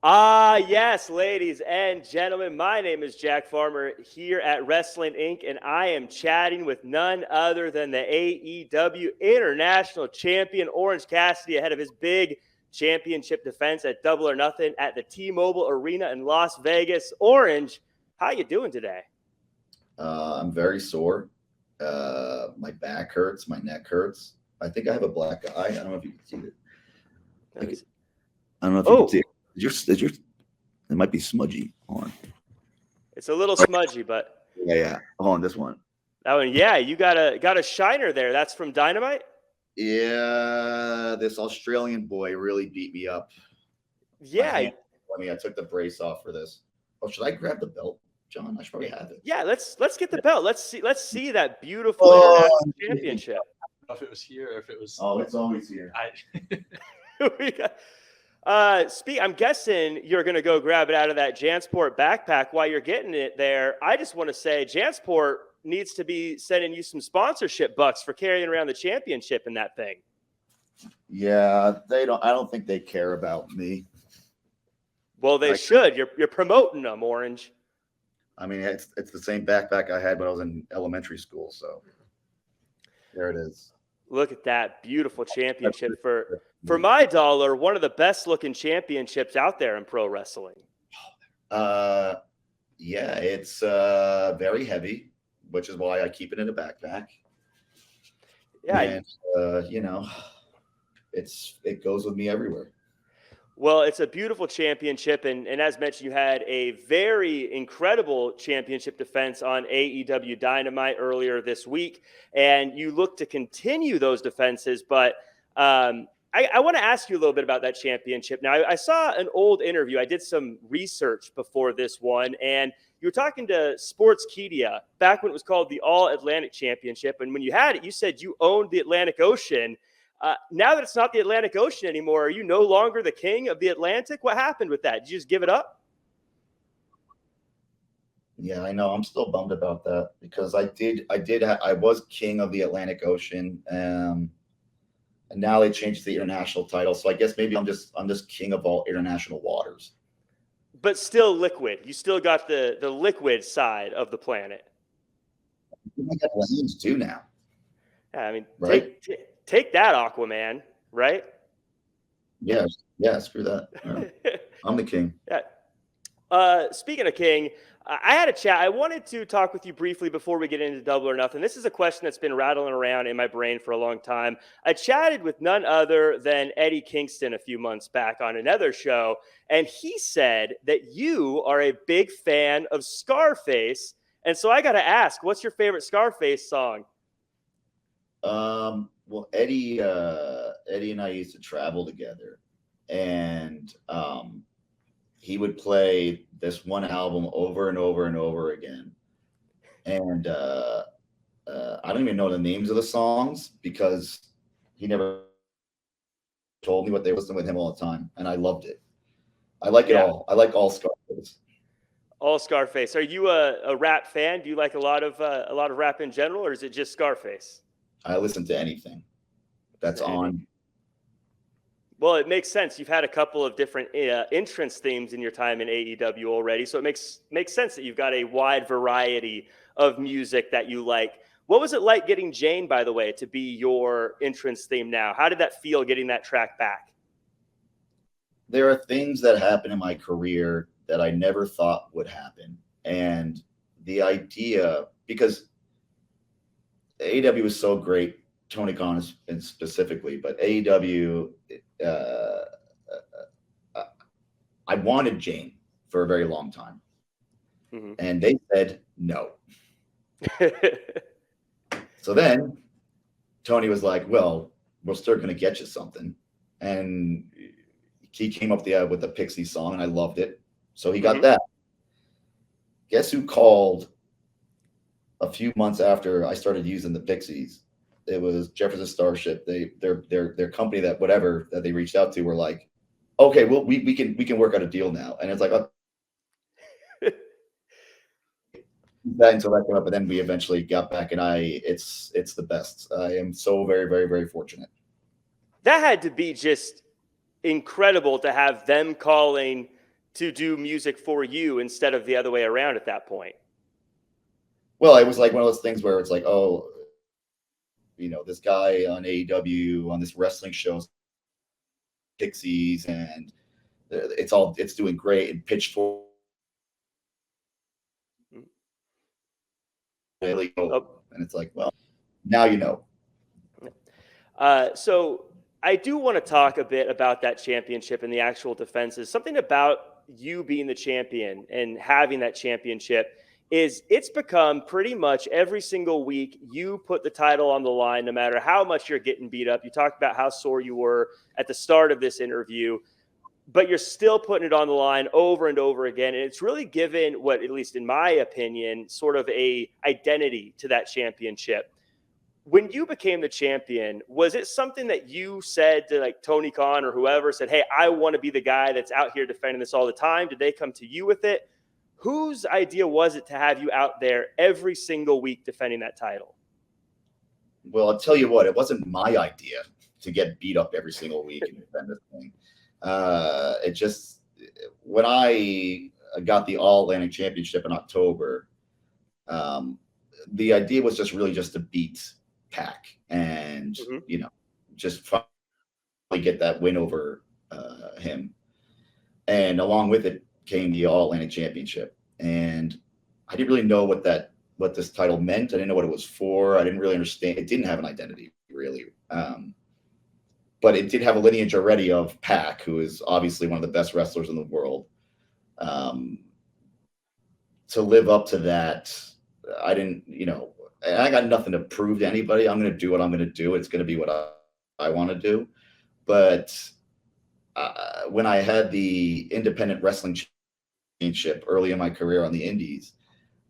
Yes, ladies and gentlemen, my name is Jack Farmer here at Wrestling Inc., and I am chatting with none other than the AEW International Champion, Orange Cassidy, ahead of his big championship defense at Double or Nothing at the T-Mobile Arena in Las Vegas. Orange, how you doing today? I'm very sore. My back hurts. My neck hurts. I think I have a black eye. I don't know if you can see it. I don't know if you can see it. It might be smudgy. Hold on. It's a little smudgy, but yeah. Hold on, this one. That one, yeah. You got a shiner there. That's from Dynamite. Yeah, this Australian boy really beat me up. Yeah. I took the brace off for this. Oh, should I grab the belt, John? I should probably have it. Yeah, let's get the belt. Let's see that beautiful international championship. I don't know if it was here or if it was. Oh, it's always here. I'm guessing you're going to go grab it out of that Jansport backpack while you're getting it there. I just want to say Jansport needs to be sending you some sponsorship bucks for carrying around the championship in that thing. Yeah, they don't. I don't think they care about me. Well, they should. You're promoting them, Orange. I mean, it's the same backpack I had when I was in elementary school. So there it is. Look at that beautiful championship for my dollar, one of the best looking championships out there in pro wrestling. Yeah, it's very heavy, which is why I keep it in a backpack. Yeah, and it goes with me everywhere. Well, it's a beautiful championship, and as mentioned, you had a very incredible championship defense on AEW Dynamite earlier this week, and you look to continue those defenses, but I want to ask you a little bit about that championship. Now, I saw an old interview. I did some research before this one, and you were talking to Sportskeeda back when it was called the All-Atlantic Championship, and when you had it, you said you owned the Atlantic Ocean. Now that it's not the Atlantic Ocean anymore, are you no longer the king of the Atlantic? What happened with that? Did you just give it up? Yeah, I know. I'm still bummed about that because I was king of the Atlantic Ocean, and now they changed the international title. So I guess maybe I'm just king of all international waters. But still liquid. You still got the liquid side of the planet. I got lanes too now. Yeah, I mean, right? Take that, Aquaman, right? Yeah, screw that. No. I'm the king. Yeah. Speaking of king, I had a chat. I wanted to talk with you briefly before we get into Double or Nothing. This is a question that's been rattling around in my brain for a long time. I chatted with none other than Eddie Kingston a few months back on another show, and he said that you are a big fan of Scarface. And so I got to ask, what's your favorite Scarface song? Well, Eddie and I used to travel together, and he would play this one album over and over and over again. And I don't even know the names of the songs because he never told me what they listened with him all the time, and I loved it. I like it all. I like all Scarface. All Scarface. Are you a rap fan? Do you like a lot of rap in general, or is it just Scarface? I listen to anything that's on. Well, it makes sense. You've had a couple of different entrance themes in your time in AEW already, so it makes sense that you've got a wide variety of music that you like. What was it like getting Jane, by the way, to be your entrance theme now? How did that feel getting that track back? There are things that happen in my career that I never thought would happen. And the idea, because AEW was so great, Tony Khan specifically, but AEW, I wanted Jane for a very long time. Mm-hmm. And they said no. So then Tony was like, well, we're still going to get you something. And he came up with the Pixie song, and I loved it. So he got that. Guess who called a few months after I started using the Pixies? It was Jefferson Starship. Their company that they reached out to were like, okay, well, we can work out a deal now. And it's like, that until that came up, and then we eventually got back, and it's the best. I am so very, very, very fortunate. That had to be just incredible to have them calling to do music for you instead of the other way around at that point? Well, it was like one of those things where it's like, oh, this guy on AEW on this wrestling show, Pixies, and it's doing great and Pitchfork. And it's like, well, now you know. So I do want to talk a bit about that championship and the actual defenses. Something about you being the champion and having that championship is it's become pretty much every single week you put the title on the line, no matter how much you're getting beat up. You talked about how sore you were at the start of this interview, but you're still putting it on the line over and over again. And it's really given what, at least in my opinion, sort of a identity to that championship. When you became the champion, was it something that you said to like Tony Khan or whoever, said, hey, I want to be the guy that's out here defending this all the time? Did they come to you with it? Whose idea was it to have you out there every single week defending that title? Well, I'll tell you what, it wasn't my idea to get beat up every single week and defend this thing. It just, when I got the All-Atlantic Championship in October, the idea was just really just to beat Pac and, just finally get that win over him. And along with it came the All-Atlantic Championship. And I didn't really know what this title meant. I didn't know what it was for. I didn't really understand. It didn't have an identity, really. But it did have a lineage already of Pac, who is obviously one of the best wrestlers in the world. To live up to that, I didn't, and I got nothing to prove to anybody. I'm going to do what I'm going to do. It's going to be what I want to do. But when I had the independent wrestling championship early in my career on the indies,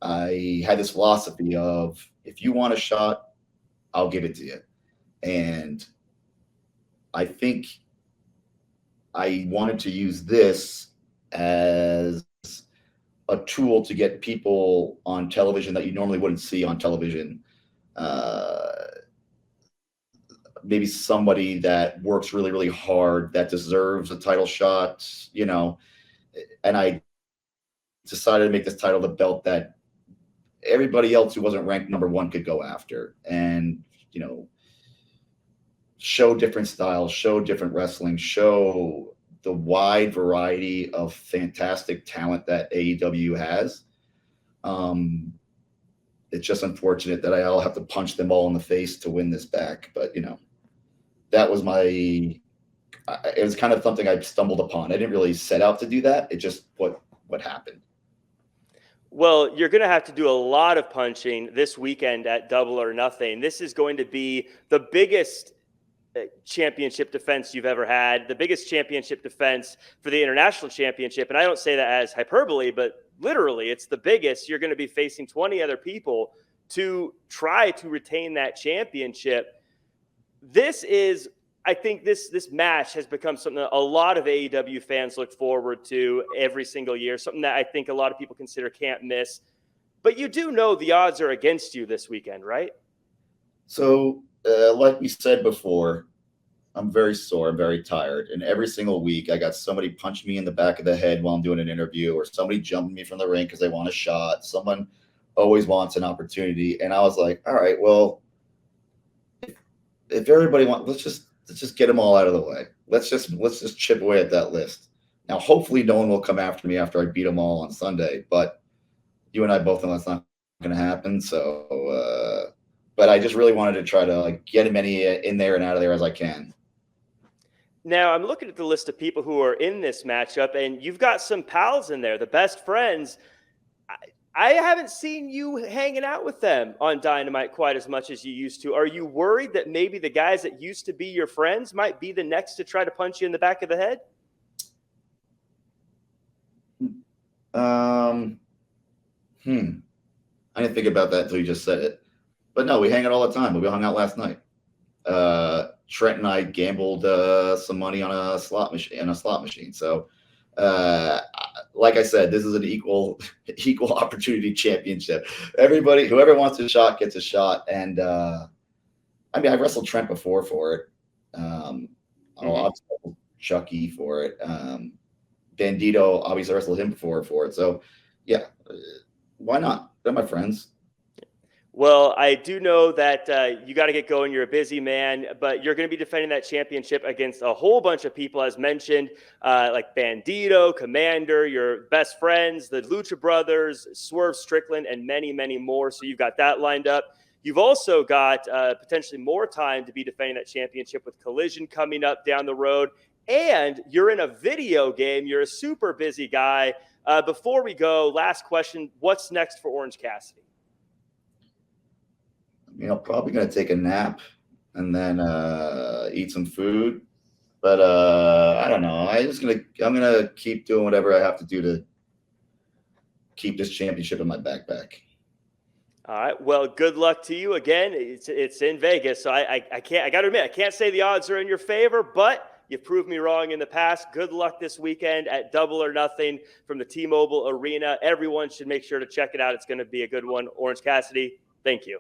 I had this philosophy of, if you want a shot, I'll give it to you. And I think I wanted to use this as a tool to get people on television that you normally wouldn't see on television. Maybe somebody that works really, really hard, that deserves a title shot, and I decided to make this title the belt that everybody else who wasn't ranked number one could go after, and, show different styles, show different wrestling, show the wide variety of fantastic talent that AEW has. It's just unfortunate that I'll have to punch them all in the face to win this back. But, that was it was kind of something I stumbled upon. I didn't really set out to do that. It just what happened. Well, you're going to have to do a lot of punching this weekend at Double or Nothing. This is going to be the biggest championship defense you've ever had, the biggest championship defense for the international championship. And I don't say that as hyperbole, but literally it's the biggest. You're going to be facing 20 other people to try to retain that championship. I think this match has become something that a lot of AEW fans look forward to every single year, something that I think a lot of people consider can't miss. But you do know the odds are against you this weekend, right? So, like we said before, I'm very sore. I'm very tired. And every single week, I got somebody punch me in the back of the head while I'm doing an interview, or somebody jumping me from the ring because they want a shot. Someone always wants an opportunity. And I was like, all right, well, if everybody wants, let's just get them all out of the way. Let's just chip away at that list. Now, hopefully no one will come after me after I beat them all on Sunday, but you and I both know that's not going to happen. So, but I just really wanted to try to get as many in there and out of there as I can. Now, I'm looking at the list of people who are in this matchup, and you've got some pals in there, the best friends. I haven't seen you hanging out with them on Dynamite quite as much as you used to. Are you worried that maybe the guys that used to be your friends might be the next to try to punch you in the back of the head? I didn't think about that until you just said it. But no, we hang out all the time. We hung out last night. Trent and I gambled some money on a slot machine. So, like I said, this is an equal opportunity championship. Whoever wants a shot gets a shot. And I wrestled Trent before for it. I'll wrestle Chucky for it. Bandito obviously wrestled him before for it. So, yeah, why not? They're my friends. Well, I do know that you got to get going. You're a busy man, but you're going to be defending that championship against a whole bunch of people, as mentioned, like Bandito, Commander, your best friends, the Lucha Brothers, Swerve Strickland, and many, many more. So you've got that lined up. You've also got potentially more time to be defending that championship with Collision coming up down the road. And you're in a video game. You're a super busy guy. Before we go, last question. What's next for Orange Cassidy? Probably going to take a nap and then eat some food. But I don't know. I'm gonna keep doing whatever I have to do to keep this championship in my backpack. All right. Well, good luck to you again. It's in Vegas, so I got to admit, I can't say the odds are in your favor, but you've proved me wrong in the past. Good luck this weekend at Double or Nothing from the T-Mobile Arena. Everyone should make sure to check it out. It's going to be a good one. Orange Cassidy, thank you.